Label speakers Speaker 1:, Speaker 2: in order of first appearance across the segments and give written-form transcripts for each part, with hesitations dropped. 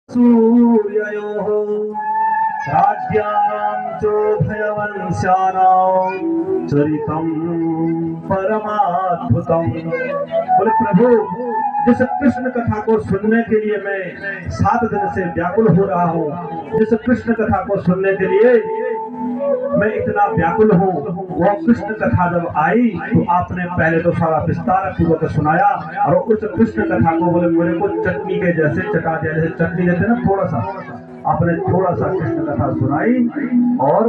Speaker 1: सूर्ययोः राज्ञां चोभयवंश्यानां चरितं परमाद्भुतम्। बोले प्रभु, जिस कृष्ण कथा को सुनने के लिए मैं 7 दिन से व्याकुल हो रहा हूँ, जिस कृष्ण कथा को सुनने के लिए मैं इतना व्याकुल हूँ, वो कृष्ण कथा जब आई तो आपने पहले तो सारा विस्तार पूर्वक सुनाया और उस कृष्ण कथा को बोले मेरे को चटनी के जैसे चटा दिया, जैसे चटनी देते ना थोड़ा सा, आपने थोड़ा सा कृष्ण कथा सुनाई और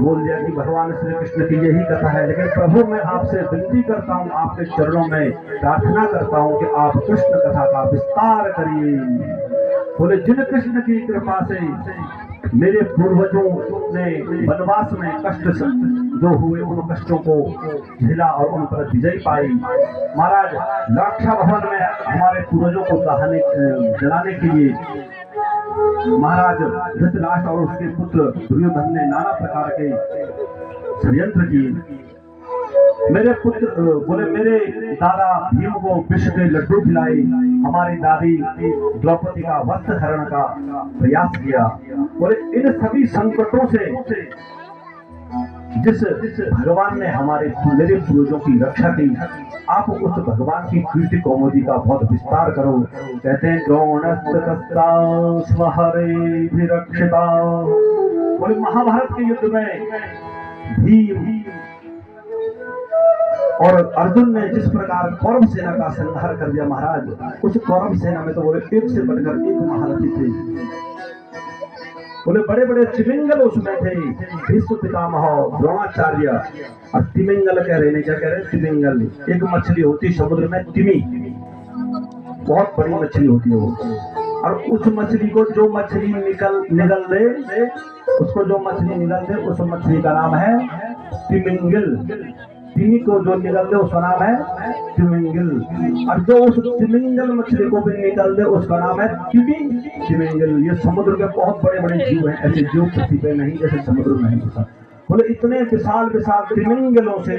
Speaker 1: बोल दिया कि भगवान श्री कृष्ण की यही कथा है। लेकिन प्रभु मैं आपसे विनती करता हूँ, आपके चरणों में प्रार्थना करता हूँ कि आप कृष्ण कथा का विस्तार करिए। बोले जिन कृष्ण की कृपा से मेरे पूर्वजों ने वनवास में कष्ट जो हुए उन कष्टों को झेला और उन पर विजय पाई। महाराज रक्षा भवन में हमारे पूर्वजों को जलाने के लिए महाराज धृतराष्ट्र और उसके पुत्र दुर्योधन ने नाना प्रकार के षड्यंत्र किए। मेरे पुत्र बोले मेरे दादा भीम को विष के लड्डू खिलाए, हमारी दादी द्रौपदी का वस्त्र हरण का प्रयास किया। बोले इन सभी संकटों से जिस भगवान ने मेरे पूर्वजों की रक्षा की, आप उस भगवान की कीर्ति कौमुदी का बहुत विस्तार करो। कहते हैं द्रोणस्त्रस्तास्महरेभिरक्षिता। बोले महाभारत के युद्ध में भीम और अर्जुन ने जिस प्रकार कौरव सेना का संहार कर दिया महाराज, उस कौरव सेना में तो बोले एक से बढ़कर एक महारथी थे। बोले बड़े बड़े तिमिंगल उसमें थे, भीष्म पितामह द्रोणाचार्य। और तिमिंगल कह रहे नहीं, क्या कह रहे तिमिंगल, एक मछली होती समुद्र में तिमी, बहुत बड़ी मछली होती है वो। और उस मछली को जो मछली निगल दे उसको जो मछली निगल दे उस मछली का नाम है तिमिंगल। तिमी को जो निगल दे उसका नाम है तिमिंगल, और जो उस तिमिंगल मछली को भी निगल दे उसका नाम है तिमिंगल। ये समुद्र के बहुत बड़े बड़े जीव हैं, ऐसे जीव पृथ्वी पे नहीं जैसे समुद्र में नहीं होता। बोले इतने विशाल विशाल तिमिंगलों से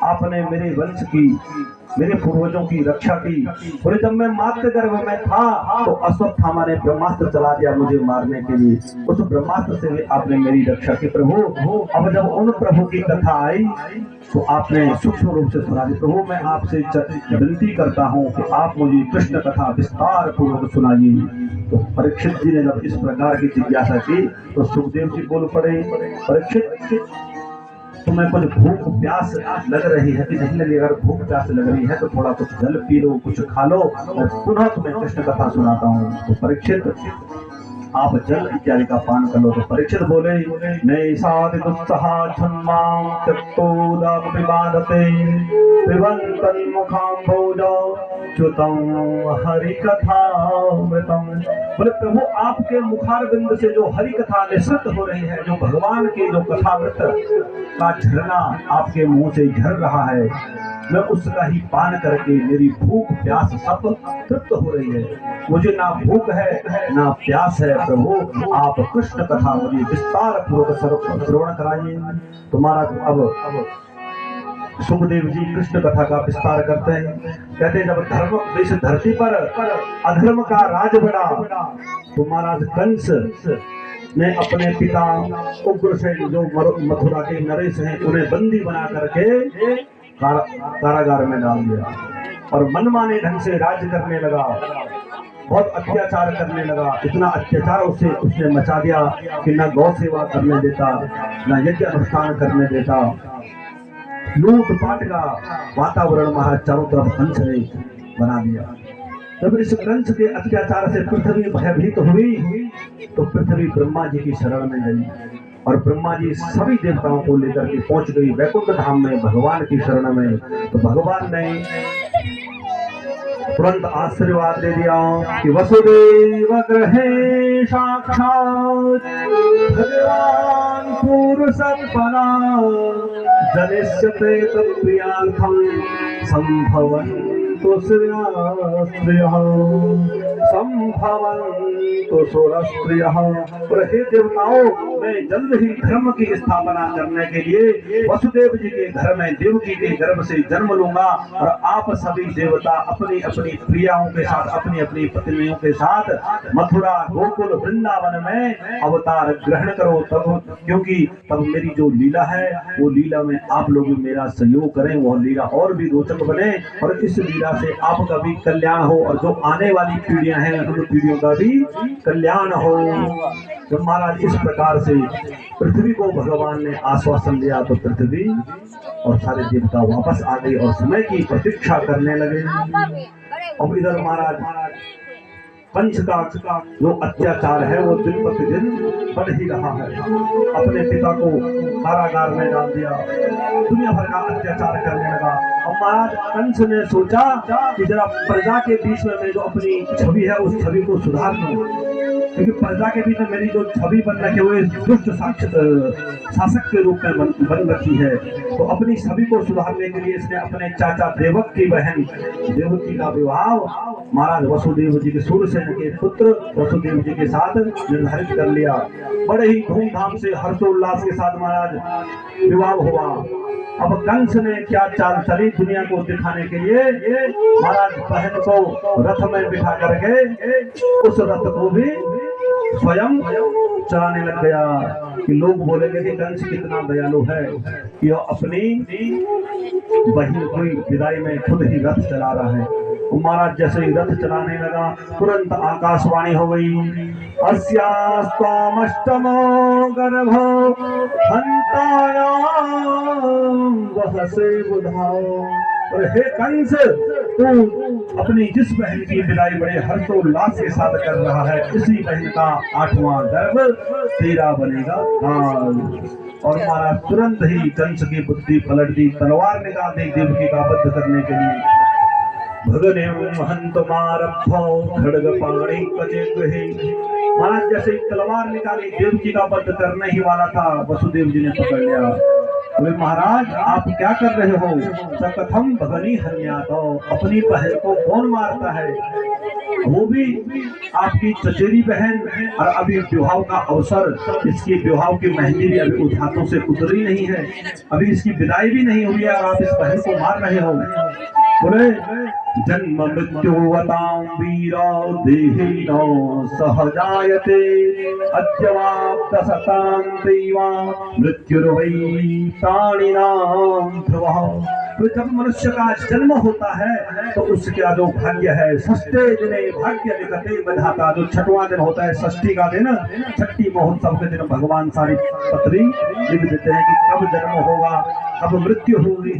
Speaker 1: आपने मेरे वंश की, मेरे पूर्वजों की रक्षा की। बोले जब मैं मातृ गर्भ में था तो अश्वत्थामा ने ब्रह्मास्त्र चला दिया मुझे मारने के लिए, उस ब्रह्मास्त्र से भी आपने मेरी रक्षा की प्रभु। अब जब उन प्रभु की कथा आई तो आपने सूक्ष्म रूप से सुना दी। प्रभु मैं आपसे विनती करता हूँ कि आप मुझे कृष्ण कथा विस्तार पूर्वक सुनाइए। तो परीक्षित जी ने जब इस प्रकार की जिज्ञासा की तो सुखदेव जी बोल पड़े, परीक्षित तुम्हें कुछ भूख प्यास लग रही है कि नहीं लगी? अगर भूख प्यास लग रही है तो थोड़ा कुछ जल पी लो, कुछ खा लो और पुनः तुम्हें कृष्ण कथा सुनाता हूँ। तो परीक्षित आप जल इत्यादि का पान कर लो। तो परीक्षित बोले नैषाति दुस्सहा छन्मां त्यक्तोदपिबाधते पिबन्तं मुखाम्भोजौ च्युतं हरिकथामृतं। बोले प्रभु आपके मुखारविंद से जो हरि कथा निसृत हो रही है, जो भगवान के जो कथामृत का झरना आपके मुंह से झर रहा है, मैं उसका ही पान करके मेरी भूख प्यास सब तृप्त हो रही है। मुझे ना भूख है ना प्यास है। प्रभु आप कृष्ण कथा मुझे विस्तार पूर्वक श्रवण कराइए। तुम्हारा अब सुखदेव जी कृष्ण कथा का विस्तार करते हैं। कहते हैं जब धर्म इस धरती पर अधर्म का राज बढ़ा तो महाराज कंस ने अपने पिता उग्रसेन जो मथुरा के नरेश हैं उन्हें बंदी बना करके कारागार में डाल दिया और मनमाने ढंग से राज्य करने लगा, बहुत अत्याचार करने लगा। इतना अत्याचार उसने मचा दिया कि न गौ सेवा करने देता, न यज्ञ अनुष्ठान करने देता। लूटपाट का वातावरण महाराज चारों तरफ कंस ने बना दिया। जब इस कंस के अत्याचार से पृथ्वी भयभीत हुई तो पृथ्वी ब्रह्मा जी की शरण में गई और ब्रह्मा जी सभी देवताओं को लेकर के पहुंच गई वैकुंठ धाम में भगवान की शरण में। तो भगवान ने तुरंत आशीर्वाद दे दिया कि वसुदेव गृहे साक्षात् भगवान पुरुषोत्तम जनिष्यते तत्प्रियार्थं संभवन्तु श्रियः संभवन्तु तो सोलह स्त्रियः। बोले हे देवताओं, मैं जल्द ही धर्म की स्थापना करने के लिए वसुदेव जी के घर में देवकी के गर्भ से जन्म लूंगा और आप सभी देवता अपनी अपनी प्रियाओं के साथ, अपनी अपनी पत्नियों के साथ मथुरा गोकुल वृंदावन में अवतार ग्रहण करो। तब क्योंकि तब मेरी जो लीला है वो लीला में आप लोग मेरा सहयोग करें, वह लीला और भी रोचक बने और इस लीला से आपका भी कल्याण हो और जो आने वाली पीढ़ियां हैं उन पीढ़ियों का भी कल्याण हो। जब महाराज इस प्रकार से पृथ्वी को भगवान ने आश्वासन दिया तो पृथ्वी और सारे देवता वापस आ गए और समय की प्रतीक्षा करने लगे। और इधर महाराज कंस का जो अत्याचार है वो दिन प्रतिदिन बढ़ ही रहा है। अपने पिता को कारागार में डाल दिया, दुनिया भर का अत्याचार करने लगा। और महाराज कंस ने सोचा कि जरा प्रजा के बीच में मैं जो अपनी छवि है उस छवि को सुधार दूं, क्योंकि प्रजा के बीच में मेरी जो छवि बन रखी हुई दुष्ट शासक के रूप में बन रखी है। तो अपनी छवि को सुधारने के लिए इसने अपने चाचा देवक की बहन देवकी का विवाह महाराज वसुदेव जी के सूर्यसेन के पुत्र वसुदेव जी के साथ निर्धारित कर लिया। बड़े ही धूमधाम से हर्षोल्लास के साथ महाराज विवाह हुआ। अब कंस ने क्या चाल चली दुनिया को दिखाने के लिए, महाराज बहन को रथ में बिठा करके उस रथ को भी स्वयं चलाने लग गया कि लोग बोलेंगे कि कंस कितना दयालु है कि वो अपनी बहन की विदाई में खुद ही रथ चला रहा है। महाराज जैसे ही रथ चलाने लगा तुरंत आकाशवाणी हो गई, अस्यास्त्वामष्टमो गर्भो हन्तायां वहसे बुधाओ। और हे कंस, तू अपनी जिस बहन की विदाई बड़े हर्षोल्लास के साथ कर रहा है, इसी बहन का 8वां गर्भ तेरा बनेगा काल। और महाराज तुरंत ही कंस की बुद्धि पलट दी, तलवार निकाल दी देवकी का वध करने के लिए। भगने महंतमारभ्यो खड्ग पाणी कजे। महाराज जैसे तलवार निकाली देवकी का वध करने ही वाला था, वसुदेव जी ने पकड़ लिया। बोले महाराज आप क्या कर रहे हो? सकथम भगनी हन्यातो, अपनी बहन को कौन मारता है, वो भी आपकी चचेरी बहन। और अभी विवाह का अवसर, इसकी विवाह की मेहंदी भी अभी उस हाथों से उतरी नहीं है, अभी इसकी विदाई भी नहीं हुई है और आप इस बहन को मार रहे हो। बोले जन्म मृत्युवतां वीरो देहिनो सहजायते अद्यवाप्तसतां दैवा मृत्युर्वै प्राणिनां ध्रुवः। तो जब मनुष्य का जन्म होता है तो उसका जो भाग्य है, षष्ठे दिने भाग्य लिखते विधाता, जो 6वां दिन होता है षष्ठी का दिन, छठी महोत्सव के दिन भगवान सारी पत्री लिख देते हैं कि कब जन्म होगा, कब मृत्यु होगी,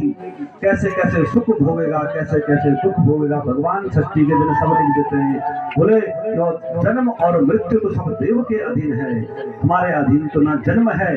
Speaker 1: कैसे कैसे सुख भोगेगा, कैसे कैसे दुख भोगेगा, भगवान षष्ठी के दिन सब लिख देते हैं। बोले जन्म और मृत्यु तो सब देव के अधीन है, हमारे अधीन तो ना जन्म है